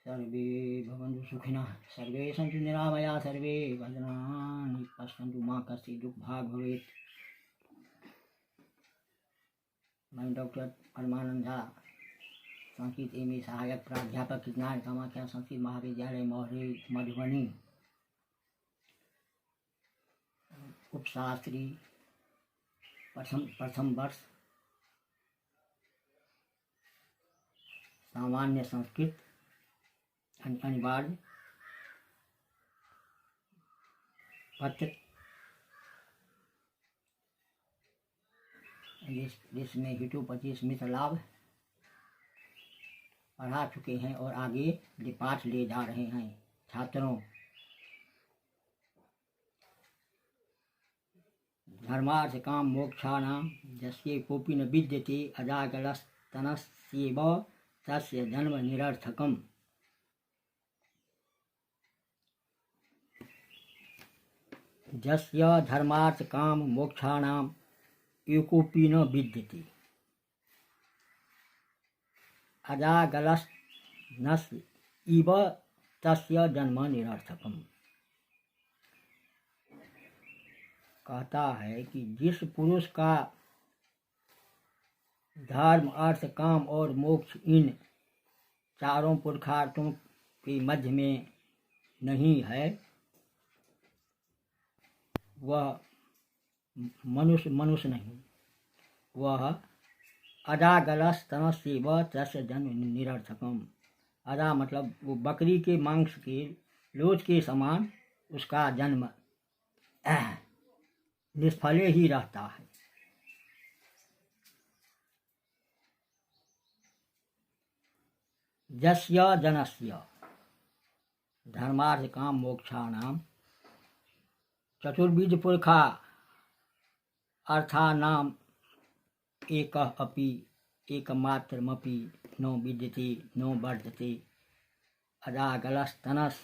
सर्वे भवन्तु सुखिनः सर्वे सन्तु निरामया सर्वे भद्राणि पश्यन्तु मा कश्चित् दुःखभाग् भवेत्। मैं डॉक्टर परमानंद झा, संस्कृत एम.ए. सहायक प्राध्यापक विज्ञान कामाख्या संस्कृत महाविद्यालय मोहरी मधुबनी, उपशास्त्री प्रथम वर्ष, सामान्य संस्कृत अनिवार्य, पत्र जिसमें हेतु 25 मित्र लाभ पढ़ा चुके हैं और आगे पाठ ले जा रहे हैं छात्रों। धर्मार्थ काम मोक्षाणाम यस्य कोपि न विद्यते अजागलस्तनस्येव तस्य जन्म निरर्थकम्। यस्य धर्मार्थ काम मोक्षाणाम एकोपि न विद्यते अजागलस्तनस्य इव तस्य जन्म निरर्थकम्। कहता है कि जिस पुरुष का धर्म अर्थ काम और मोक्ष इन चारों पुरुषार्थों के मध्य में नहीं है, वह मनुष्य नहीं, वह अजागलस्तनस्येव तस्य जन्म निरर्थकम्। अजा मतलब वो बकरी के मांस के लोच के समान उसका जन्म निष्फले ही रहता है। यस्य जनस्य धर्मार्थ काम मोक्षाणाम चतुर्विध पुरखा अर्थानाम एकः अपि एकमात्रमपि न विद्यते न वर्धते अजागलस्तनस्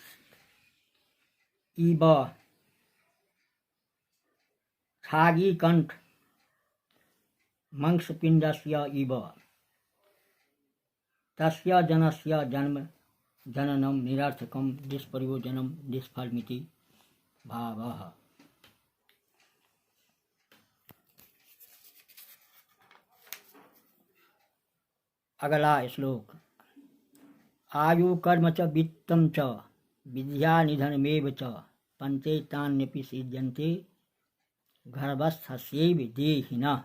इव छागीकण्ठ मंसपिण्डस्य इव तस्य जनस्य जन्म जननम निरर्थकम निष्प्रयोजनम निष्फलमिति भावः। अगला श्लोक। आयु कर्म च वित्तं च विद्या निधनमेव च पंचैतान्यपि सिद्ध्यन्ते गर्भस्थस्यैव देहिनः।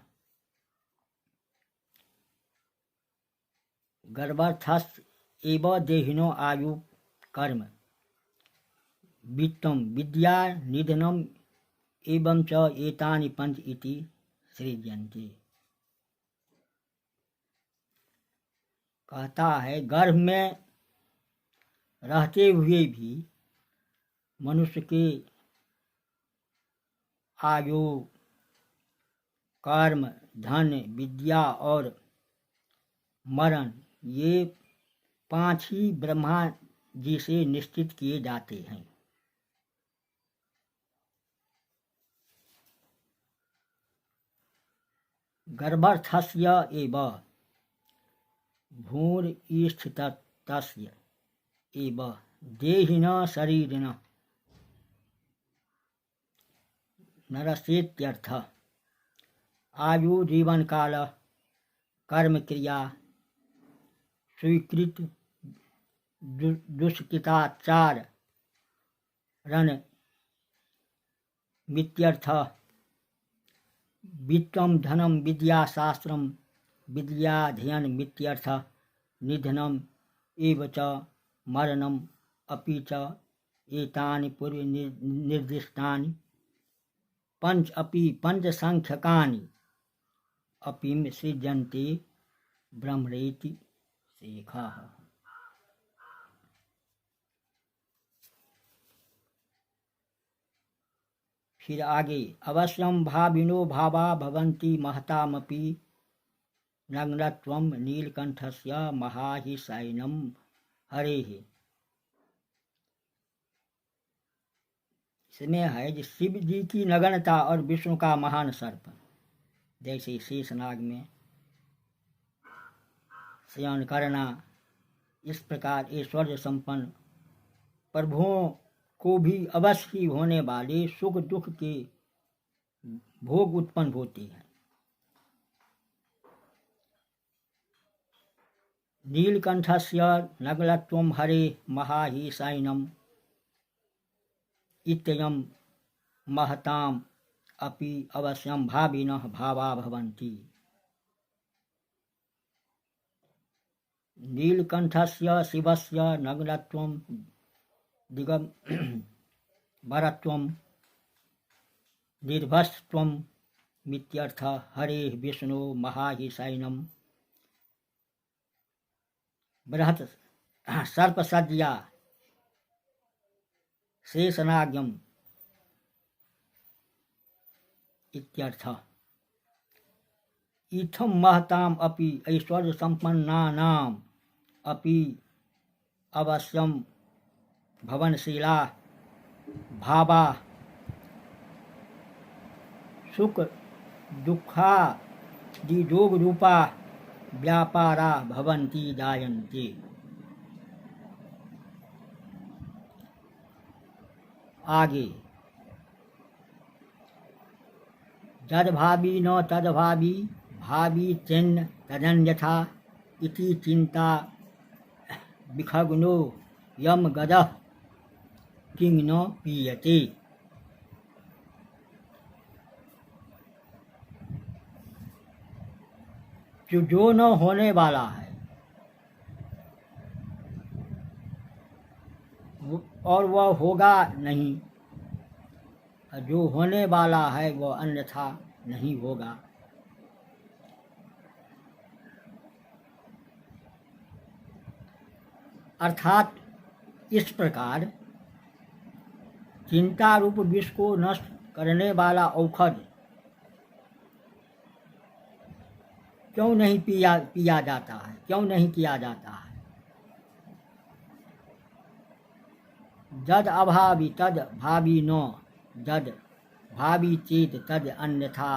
गर्भस्थस्य एव देहिनो आयु कर्म वित्तं विद्या निधनम एवं च एतानि पंच इति सृज्यन्ते। कहता है गर्भ में रहते हुए भी मनुष्य के आयु कर्म धन विद्या और मरण ये 5 ही ब्रह्मा जी से निश्चित किए जाते हैं। गर्भस्थस्य एव भूरिष्ठितस्य एव देहिनः शरीरिणः नरस्येत्यर्थः। आयु जीवन काल कर्म क्रिया स्वीकृत दुष्कृताचार रण मित्यर्थः। वित्तं धनं विद्या शास्त्रम विद्याध्ययन मित्यर्थः। निधनम एव च मरणम अपि च एतानि पूर्व निर्दिष्टानि पंच अपि पंचसंख्यकानि अपि सृज्यन्ते ब्रह्मणेति शेखः। फिर आगे अवश्यम भाविनो भावा भवन्ति महतामपि नग्नत्वं नीलकंठस्य महाहिसैनं हरेः। इसमें है कि शिव जी की नग्नता और विष्णु का महान सर्प जैसे शेषनाग में शयन करना, इस प्रकार ऐश्वर्य संपन्न प्रभुओं को भी अवश्य ही होने वाले सुख दुख के भोग उत्पन्न होते हैं। नीलकंठस्य नगलत्वं हरे महाहिसाइनम् इत्ययं महताम् अपि अवश्यं भाविनः भावा भवन्ति। नीलकंठस्य शिवस्य नग्नत्वं दिगंबरत्वं निर्भस्त्वं मित्यर्थः। हरेः विष्णु महाहिसाइनम् बृहत् सर्पसज्या शेषनागम् इत्यर्थः। इत्थं महताम् अपि ऐश्वर्य संपन्नानाम् अपि अवश्यं भवनशीला भावा सुख दुःखादि योग रूपा व्यापारा भवन्ति जायन्ते। आगे जद्भावी न तद्भावी भावी चिन्न तदन्यथा इति चिंता विखग्नो यम गदः किंग न पीयते। जो न होने वाला है और वह होगा नहीं, जो होने वाला है वह अन्यथा नहीं होगा। अर्थात इस प्रकार चिंता रूप विष को नष्ट करने वाला औषध क्यों नहीं पिया जाता है, क्यों नहीं किया जाता है। जद अभावी तद भावी न जद भावी चेत तद अन्यथा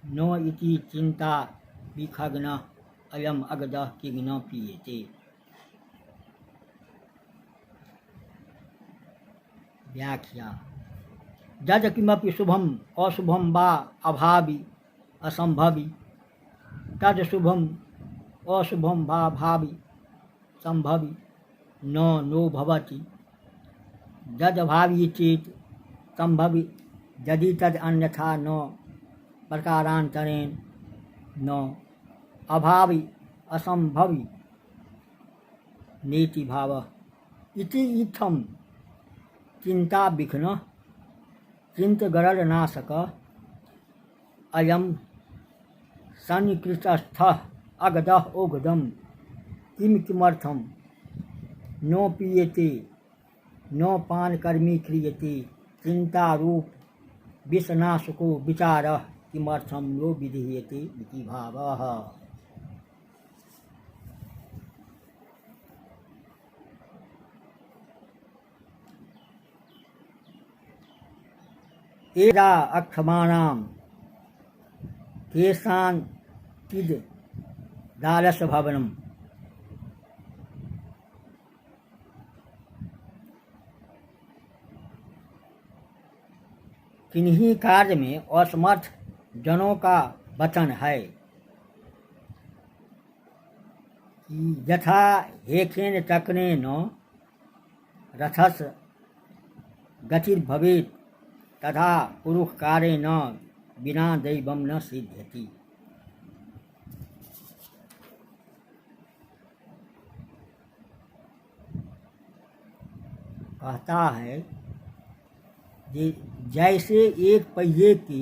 न इति चिंता विखग्न अयम अगदः किंग न पीयते। व्याख्या जद किमपि शुभम अशुभम वा अभावी असंभवी तद शुभम अशुभम वा भावी संभवी नो भवति। जद भावी चेत संभवी यदि तद अन्यथा न प्रकारांतरेण न अभावी असंभवी नेति भावः। इति इत्थं चिंता विघ्न चिंत गरल नाशक अयम सन्निकृष्टस्थः अगदः ओगदम किमर्थम नो पीयते नो पान कर्मी क्रियते चिंता रूप विषनाशको विचारः किमर्थम नो विधीयते इति भावः। एदा अक्षमाणां केशान् किद दालस भवनम्। किन्हीं कार्य में असमर्थ जनों का वचन है कि यथा हेखेन चक्रेण रथस गतिर्भवेत् तथा पुरुषकारेण बिना दैवं न सिद्ध्यति। कहता है कि जैसे एक पहिए की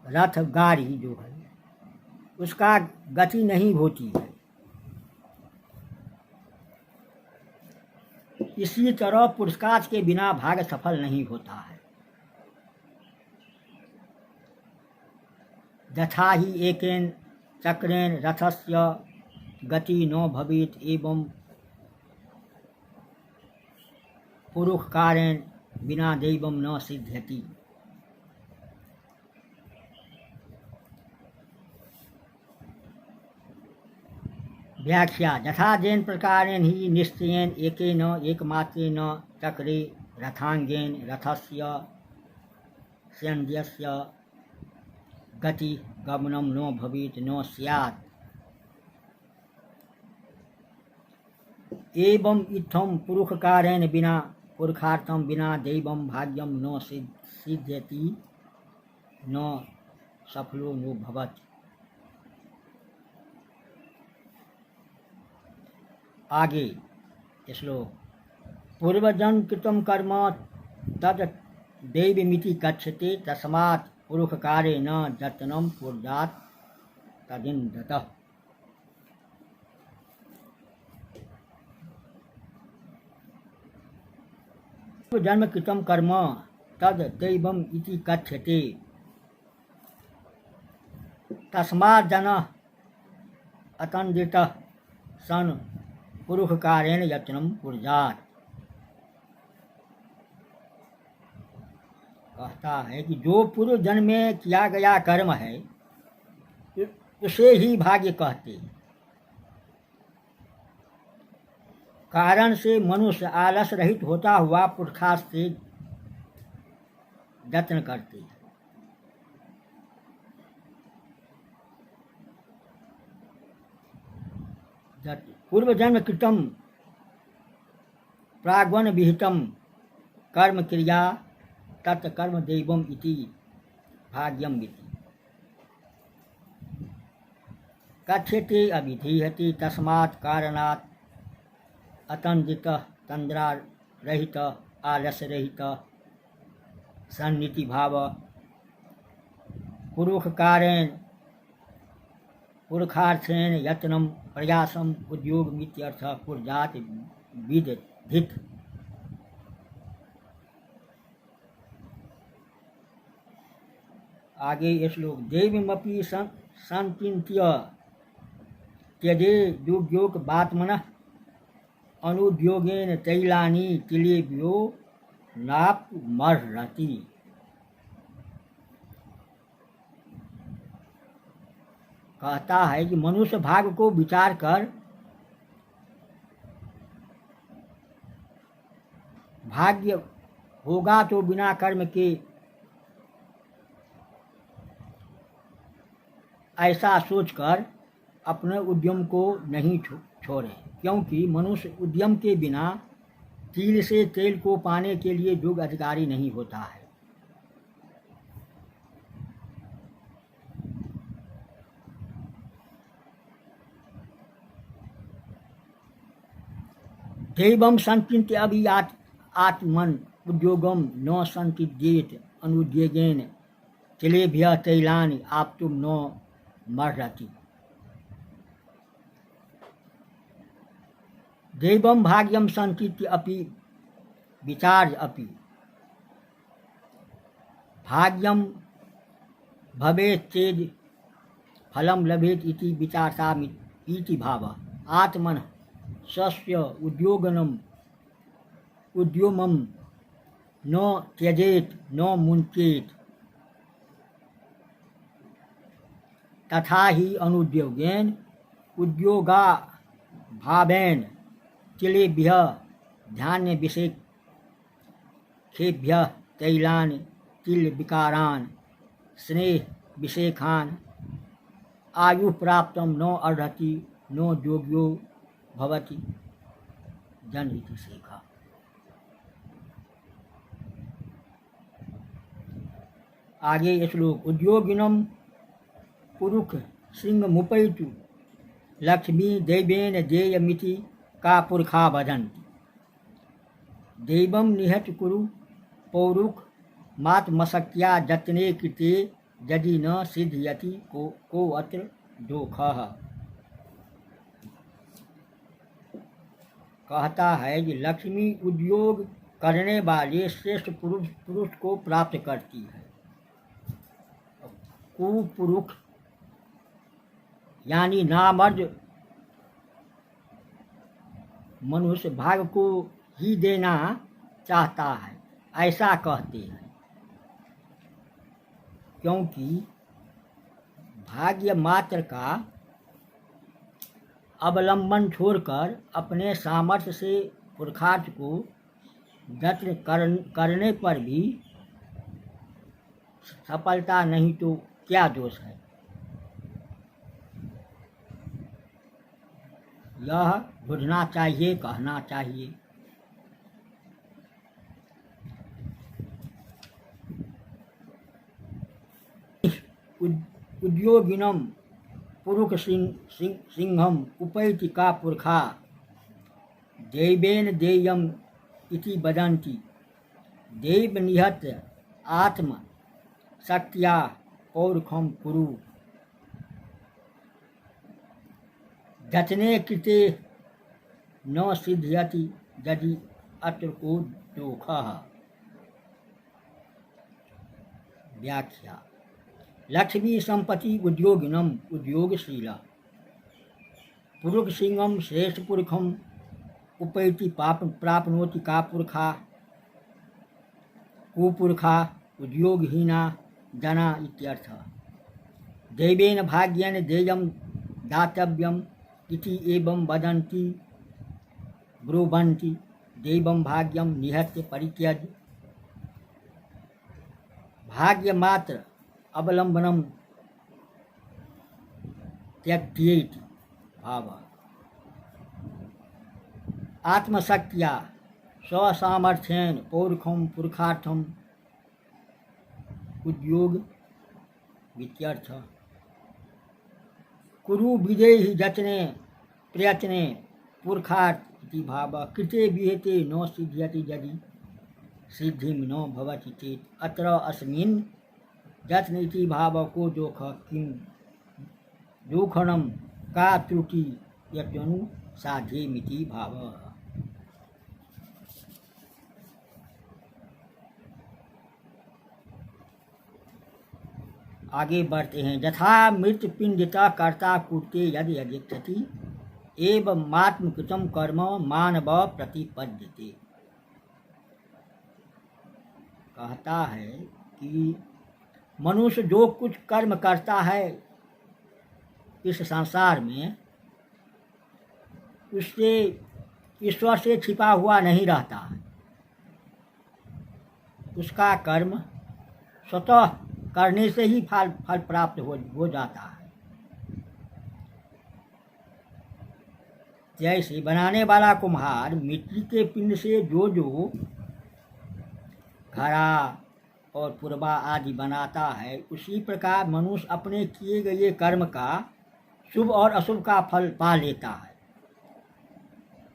रथ गाड़ी जो है उसका गति नहीं होती है, इसी तरह पुरुषार्थ के बिना भाग्य सफल नहीं होता है। यथा ही एकेन चक्रेण रथस्य गति न भवेत् एवं पुरुषकारेण बिना दैवं न सिद्ध्यति। व्याख्या यथा जेन प्रकारेण ही निश्चयेन एकेन एकमात्रेण चक्रे रथांगेन रथस्य स्यन्द्यस्य गति गमनं न भवेत् न स्यात् एवं इत्थं पुरुषकारेण बिना पुरुषार्थं बिना दैवं भाग्यं न सिद्ध्यति न सफलो नो भवति। आगे श्लोक पूर्वजन्म कृतं कर्म तद दैवमिति कथ्यते तस्मात् पुरुषकारेण यत्नं कुर्यात् तदिन्द्रतः। जन्म कृतं कर्म तद दैवम् इति कथ्यते तस्मात् जनः अतन्द्रितः सन पुरुषकारेण यत्नं कुर्यात्। कहता है कि जो पूर्व जन्म में किया गया कर्म है उसे ही भाग्य कहते हैं। कारण से मनुष्य आलस रहित होता हुआ पुरुषार्थ से यत्न करते हैं। पूर्व जन्म कृतम प्राग्वन विहितम कर्म क्रिया तत्कर्म दैवम इति भाग्यम इति कथ्यते अभिधीयते तस्मात् कारणात् अतन्द्रितः तन्द्रा रहित आलस रहित सन्निधि भाव पुरुषकारेण पुरुषार्थेन यत्नं प्रयासम उद्योग मित्यर्थः कुर्यात् विदधित। आगे श्लोक देवमपि संचिन्त्य त्यजे दुर्योग बात्मनः अनुद्योगेन तैलानि तिलेभ्यो नाप्तुमर्हति। कहता है कि मनुष्य भाग को विचार कर भाग्य होगा तो बिना कर्म के ऐसा सोचकर अपने उद्यम को नहीं छोड़े, क्योंकि मनुष्य उद्यम के बिना तिल से तेल को पाने के लिए योग्य अधिकारी नहीं होता है। दैवं संचिन्त्य अभि आत्मन उद्योगम न संचिद्येत अनुद्योगेन तिलेभ्यः तैलानि आप्तुं न मर्हति। दैवं भाग्यं संचित्य अपि विचार्य अपि भाग्यं भवेत् चेद फलं लभेत् इति विचारतामिति भावः। आत्मनः स्वस्य उद्यमं न त्यजेत न मुञ्चेत तथा ही अनुद्योगेन उद्योगाभावेन तिलेभ्यः धान्य विषेखेभ्यः तैलानि तिल विकारान् स्नेह विषेखान् आयु प्राप्तं न अर्हति न योग्यो भवति जन इति शेखा। आगे श्लोक उद्योगिनम पुरुष सिंह मुपैतु लक्ष्मी दैवेन देयमिति का पुरखा वदन्ति। दैवं निहत कुरु पौरुख मात्मशक्त्या जतने कृते यदि न सिद्ध्यति को अत्र दोषः। कहता है कि लक्ष्मी उद्योग करने वाले श्रेष्ठ पुरुष को प्राप्त करती है। कुपुरुष यानी नामर्द मनुष्य भाग को ही देना चाहता है, ऐसा कहते हैं, क्योंकि भाग्य मात्र का अवलंबन छोड़कर अपने सामर्थ्य से पुरुषार्थ को यत्न करने पर भी सफलता नहीं तो क्या दोष है। यह बुझना चाहिए, कहना चाहिए। उद्योगिनम पुरुष सिंहम उपैति का पुरखा दैवेन देयम इति वदन्ति दैव निहत आत्म शक्त्या पौरुखम कुरु जतने कृते न सिद्ध्यति यदि अत्र को दोषः। व्याख्या। लक्ष्मी संपत्ति उद्योगिनम उद्योगशीला पुरुष सिंहम श्रेष्ठ पुरुषम उपैति प्राप्नोति का पुरखा कुपुरखा उद्योगहीना जना इत्यर्थः। दैवेन भाग्येन देयं दातव्यम इति एवं वदन्ति ब्रुवन्ति दैवं भाग्यम निहत्य परित्यज। भाग्य मात्र अवलंबनम त्यक्त्येति भावः। आत्मशक्त्या स्वसामर्थ्येन पौरुखम पुरुषार्थम उद्योग वित्यर्थः। कुरु विदेहि जतने प्रयत्ने पुरुषार्थ इति भावः। कृते विहिते न सिद्ध्यति यदि सिद्धिं न भवति चेत् अत्र अस्मिन् यत्न इति भावः को दोषः किं दोषणं का त्रुटि यत्यनु साध्येमिति भावः। आगे बढ़ते हैं। यथा मृत पिंडिता कर्ता कुर्ते यद यदिक्षति एवं मात्मकृतम कर्म मानव प्रतिपद्यते। कहता है कि मनुष्य जो कुछ कर्म करता है इस संसार में उससे ईश्वर से छिपा हुआ नहीं रहता है। उसका कर्म स्वतः करने से ही फल प्राप्त हो जाता है। जैसे बनाने वाला कुम्हार मिट्टी के पिंड से जो घड़ा और पुरबा आदि बनाता है, उसी प्रकार मनुष्य अपने किए गए कर्म का शुभ और अशुभ का फल पा लेता है।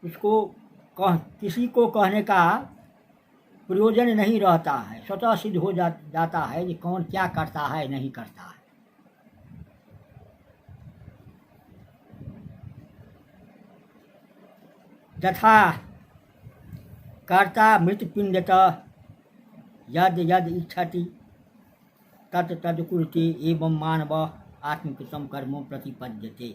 उसको किसी को कहने का प्रयोजन नहीं रहता है, स्वतः सिद्ध हो जाता है कि कौन क्या करता है नहीं करता है। तथा कर्ता मृत पिंडतः यद यद इच्छति तत् तद कुरुते एवं मानव आत्मकृतं कर्मों प्रतिपद्यते।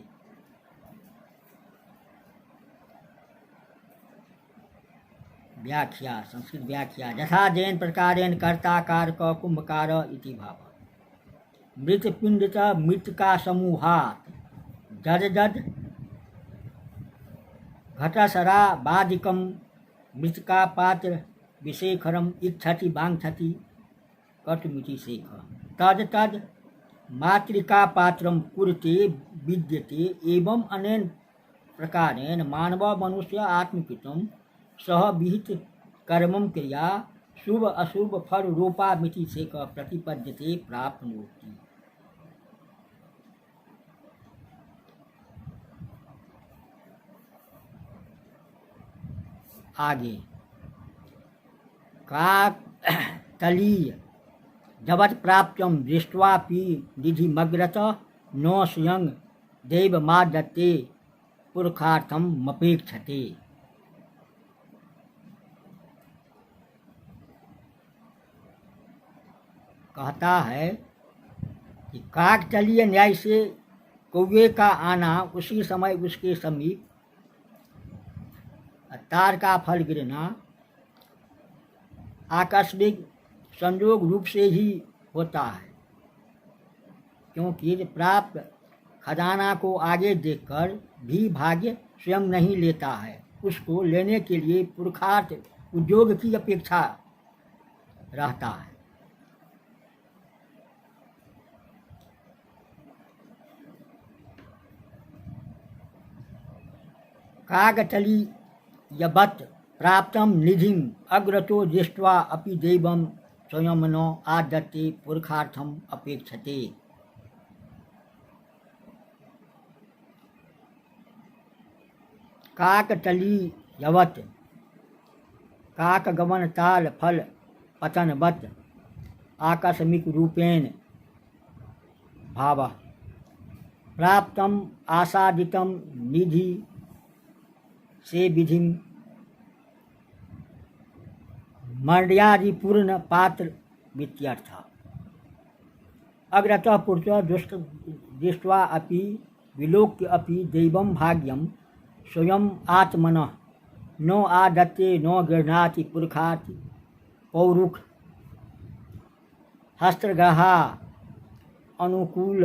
व्याख्या। संस्कृत व्याख्या। यथा जैन प्रकारेण कर्ता कारक कुंभकार इति भाव। मृत पिंडित मृत का समूहात जद जद घटसरा बादिकम मृत का पात्र विशेखरम इच्छति बांछति कटुमिति शेख तद तद मातृका पात्रम कुरुते विद्यते एवं अनेन प्रकारेण मानव मनुष्य आत्मकृतं सह विहित कर्मं क्रिया शुभ अशुभ फल रूपा मिति शेख प्रतिपद्यते प्राप्नोति। आगे काकतलीय जगत प्राप्त्यम दृष्ट्वापि निधिमग्रत न स्वयं दैवमादत्ते पुरुषार्थम मपेक्षते। कहता है कि काकतलीय न्याय से कौवे का आना, उसी समय उसके समीप तार का फल गिरना आकस्मिक संयोग रूप से ही होता है, क्योंकि प्राप्त खजाना को आगे देखकर भी भाग्य स्वयं नहीं लेता है, उसको लेने के लिए पुरुषार्थ उद्योग की अपेक्षा रहता है। कागतली यबत प्राप्तम निधिम अग्रतो दृष्ट्वा अपि दैवं स्वयं न आदत्ते पुरुषार्थम अपेक्षते। काकतली यवत काकगमन ताल फल पतनवत आकस्मिक रूपेण भाव प्राप्तम आसादितम निधि से विधिम मर्यादिपूर्ण पात्र वित्यर्थ। अग्रतः पुरुषः दृष्ट्वा अपि विलोक्य अपि दैवं भाग्यं स्वयं आत्मनः न आदत्ते न गृह्णाति पुरुषात् पौरुष हस्तग्रहा अनुकूल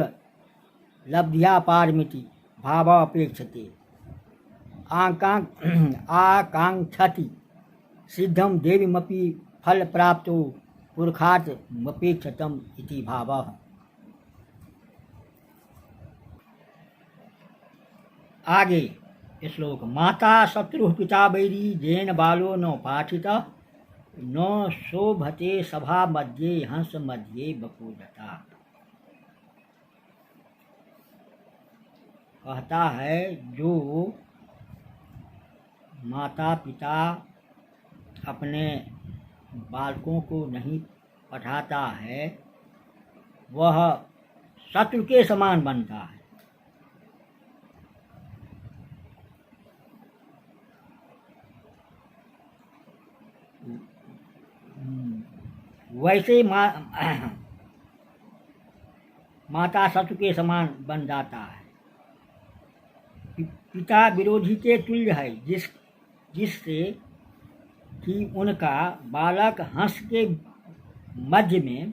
लब्ध्या पारमिति भाव अपेक्षते। आकांक्षति सिद्धम देवीमपि फल प्राप्तो पुरुषार्थ मपेक्षतम इति भावः। आगे श्लोक। माता शत्रु पिता वैरी जेन बालो न पाठितः न शोभते सभा मध्ये हंस मध्ये बकोदता। कहता है जो माता पिता अपने बालकों को नहीं पढ़ाता है वह शत्रु के समान बनता है। वैसे माता शत्रु के समान बन जाता है। पिता विरोधी के तुल्य है जिससे कि उनका बालक हंस के मध्य में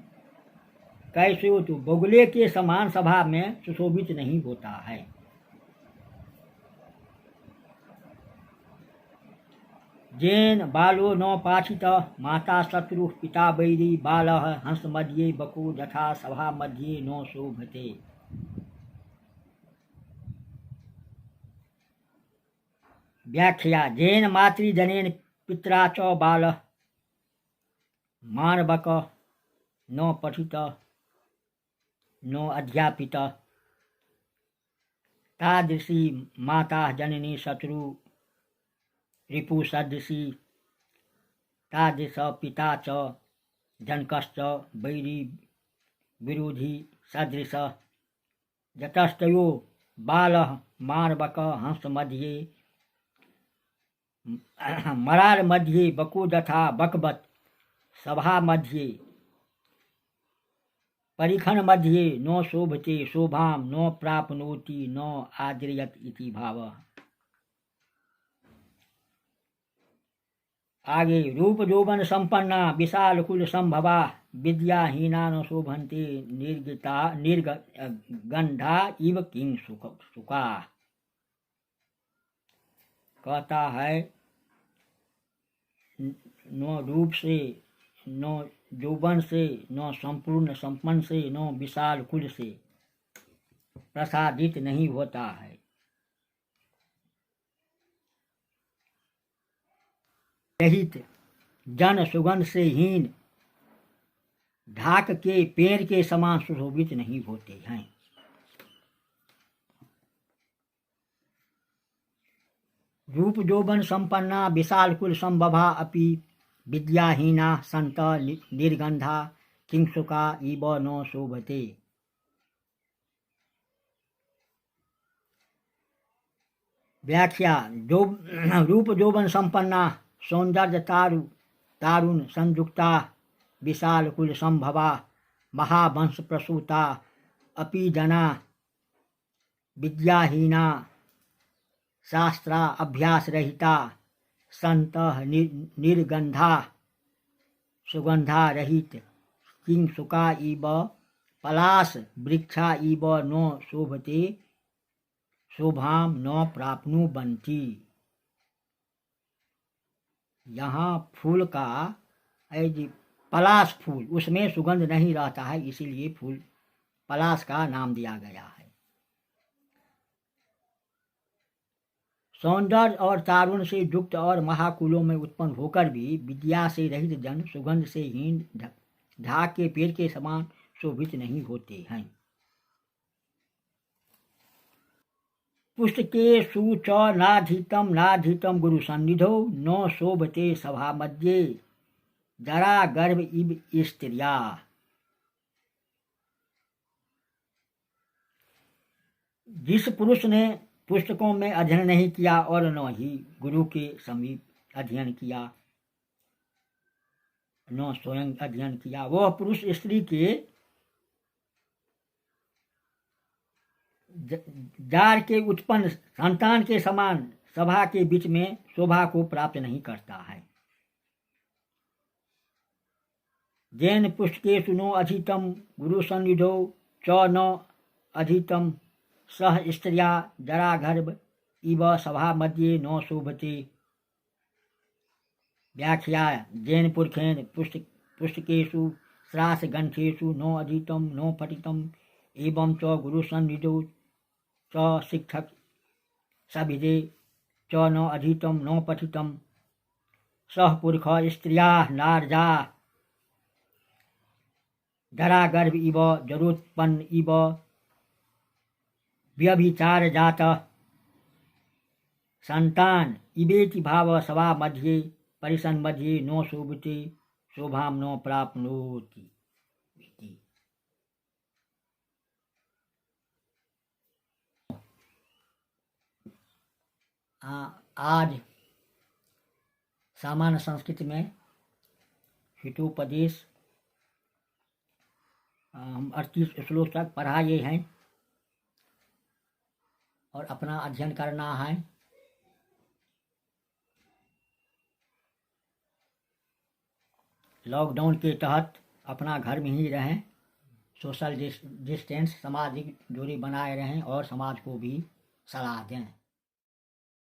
कैसे हो तो बगुले के समान सभा में सुशोभित नहीं होता है। जेन बालो न पाठित माता शत्रु पिता वैरी बालः हंस मध्ये बको यथा सभा मध्ये न शोभते। व्याख्या। जेन मातृजनेन पित्रा च बालः मानवक न पठित न अध्यापित तादृशी माता जननी शत्रु रिपु सदृशी तादृश पिता च जनकश्च वैरी विरोधी सदृश यतस्तयो बालः मानवक हंस मध्ये मरार मध्ये बको यथा बकवत सभा मध्ये परिखन मध्ये न शोभते शोभां न प्राप्नोति न आद्रियत इति भावः। आगे। रूप यौवन संपन्ना विशाल कुल संभवा विद्याहीना न शोभन्ते निर्गंधा इव किं सुका। कहता है न रूप से न यौवन से न संपूर्ण संपन्न से न विशाल कुल से प्रसादित नहीं होता है। रहित जन सुगंध से हीन ढाक के पेड़ के समान सुशोभित नहीं होते हैं। रूप यौवन संपन्ना विशाल कुल संभवा अपि विद्याहीना संत निर्गंधा किंसुका इव न शोभते। व्याख्या। रूप यौवन संपन्ना सौंदर्य तारुण संयुक्ता विशाल कुल संभवा महावंश प्रसूता अपि जना विद्याहीना शास्त्रा अभ्यास रहिता संत निर्गंधा सुगंधा रहित किंसुका इव पलाश वृक्षा इव न शोभते शोभाम न प्राप्नु बंती। यहाँ फूल का पलाश फूल, उसमें सुगंध नहीं रहता है, इसीलिए फूल पलाश का नाम दिया गया है। सौंदर्य और तारुण्य से युक्त और महाकुलों में उत्पन्न होकर भी विद्या से रहित जन सुगंध से हीन ढाक के पेड़ के समान शोभित नहीं होते हैं। पुस्तकेषु च नाधीतम गुरु सन्निधौ न शोभते सभा मध्ये जरा गर्भ इव स्त्रिया। जिस पुरुष ने पुस्तकों में अध्ययन नहीं किया और न ही गुरु के समीप अध्ययन किया, न स्वयं अध्ययन किया, वह पुरुष स्त्री के जार के उत्पन्न संतान के समान सभा के बीच में शोभा को प्राप्त नहीं करता है। जैन पुस्तकेषु नो अधीतम गुरु सन्निधौ च न अधीतम सह स्त्रिया जरा गर्भ इव सभा मध्ये न शोभते। व्याख्या जैन पुरखेन पुस्तकेषु श्रास ग्रंथेषु नो अधीतम नो पठितम एवं च गुरु सन्निधौ च शिक्षक सभिदे च न अधीतम न पठितम सह पुरख स्त्रिया नारजा जरा गर्भ इव जरोत्पन्न इव व्यभिचार जात संतान इवेति भाव सभा मध्ये परिसन मध्ये नो शोभते शोभाम नो प्राप्नोति। आज सामान्य संस्कृत में हितोपदेश हम 38 श्लोक तक पढ़ाए हैं और अपना अध्ययन करना है। लॉकडाउन के तहत अपना घर में ही रहें, सोशल डिस्टेंस सामाजिक दूरी बनाए रहें और समाज को भी सलाह दें।